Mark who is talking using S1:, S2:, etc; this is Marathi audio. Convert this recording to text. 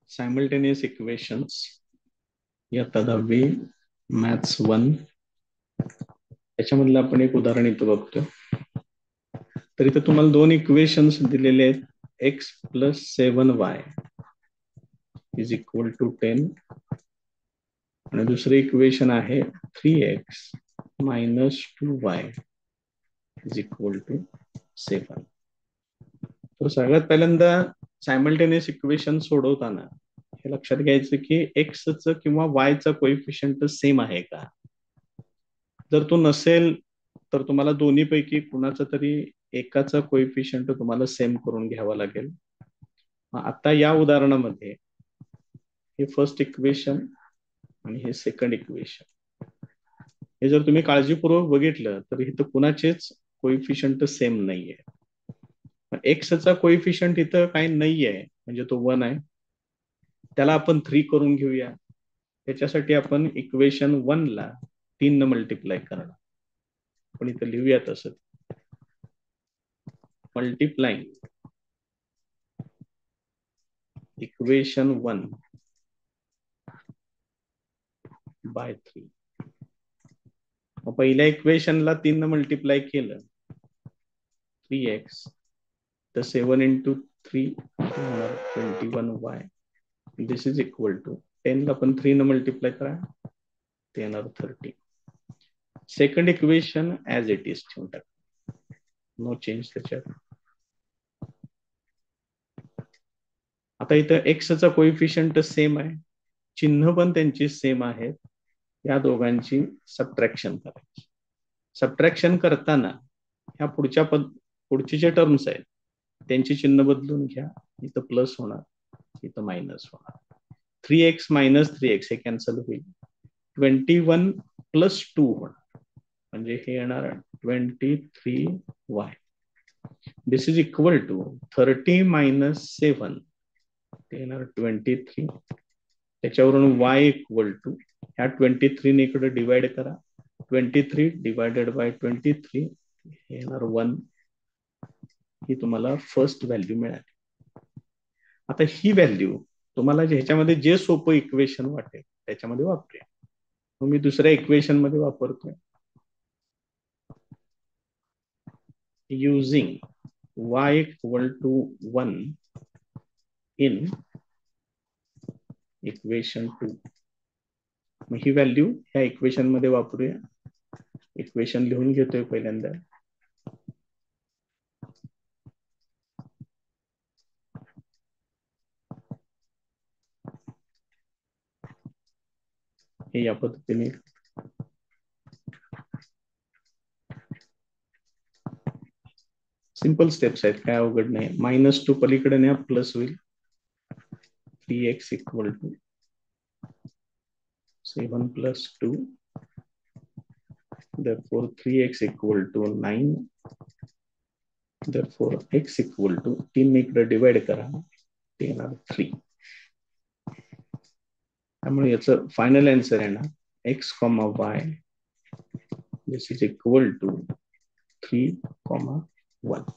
S1: सायमल्टेनियस इक्वेशन्स इयत्ता 10वी मॅथ्स 1 त्याच्यामधलं आपण एक उदाहरण इथं बघतोय. तर इथं तुम्हाला दोन इक्वेशन्स दिलेले आहेत. X plus 7y is equal to 10 आणि दुसरे इक्वेशन आहे 3x minus 2y is equal to 7. तर सगळ्यात पहिल्यांदा सायमल्टेनियस इक्वेशन सोडवताना हे लक्षात घ्यायचं की एक्सचं किंवा वायचं कोइफिशियंट सेम आहे का. जर तो नसेल तर तुम्हाला दोन्हीपैकी कुणाचं तरी एकाचा कोइफिशियंट तुम्हाला सेम करून घ्यावा लागेल. आता या उदाहरणामध्ये हे फर्स्ट इक्वेशन आणि हे सेकंड इक्वेशन हे जर तुम्ही काळजीपूर्वक बघितलं तर इथं कुणाचेच कोइफिशियंट सेम नाहीये. एक्सचा कोइफिशियंट इथं काही नाहीये म्हणजे तो 1 आहे. त्याला आपण 3 करून घेऊया. त्याच्यासाठी आपण इक्वेशन 1 ला 3 न मल्टिप्लाय करणार. पण इथं लिहूया तसं मल्टिप्लाइंग इक्वेशन 1 बाय 3. पहिल्या इक्वेशनला 3 न मल्टिप्लाय केलं 3x तर 7 into 3 21y this is equal to 10 ला पण 3 न मल्टिप्लाय करा 10 or 30. Second equation as it is ठेवून टाका. नो चेंज त्याच्यात. आता इथं एक्सचा कोइफिशियंट सेम आहे. चिन्ह पण त्यांची सेम आहेत. या दोघांची सबट्रॅक्शन करायची. सबट्रॅक्शन करताना ह्या पुढचे जे टर्म्स आहेत त्यांची चिन्ह बदलून घ्या. इथं प्लस होणार इथं मायनस होणार. 3x मायनस 3x हे कॅन्सल होईल. 21 प्लस 2 होणार म्हणजे हे येणार 23y. This is equal to 30 minus 7 ते येणार 23. त्याच्यावरून y इक्वल टू ह्या 23 ने इकडे डिवाइड करा. 23 डिवायडेड बाय 23 हे येणार 1. ही तुम्हाला फर्स्ट व्हॅल्यू मिळाली. आता ही व्हॅल्यू तुम्हाला ह्याच्यामध्ये जे सोपं इक्वेशन वाटेल त्याच्यामध्ये वापरूया. मग मी दुसऱ्या इक्वेशन मध्ये वापरतोय. Using y equal to 1 in equation 2. मग ही व्हॅल्यू ह्या इक्वेशन मध्ये वापरूया. इक्वेशन लिहून घेतोय पहिल्यांदा. हे या पद्धतीने सिंपल स्टेप्स आहेत, काय अवघड नाही. -2 पलीकडे न्या प्लस होईल. 3x equal to 7 plus 2 therefore 3x equal to 9. therefore x equal to 3 ने इकडे डिवाइड करा 3. त्यामुळे याचं फायनल आन्सर आहे ना x, y this is equal to 3, 1.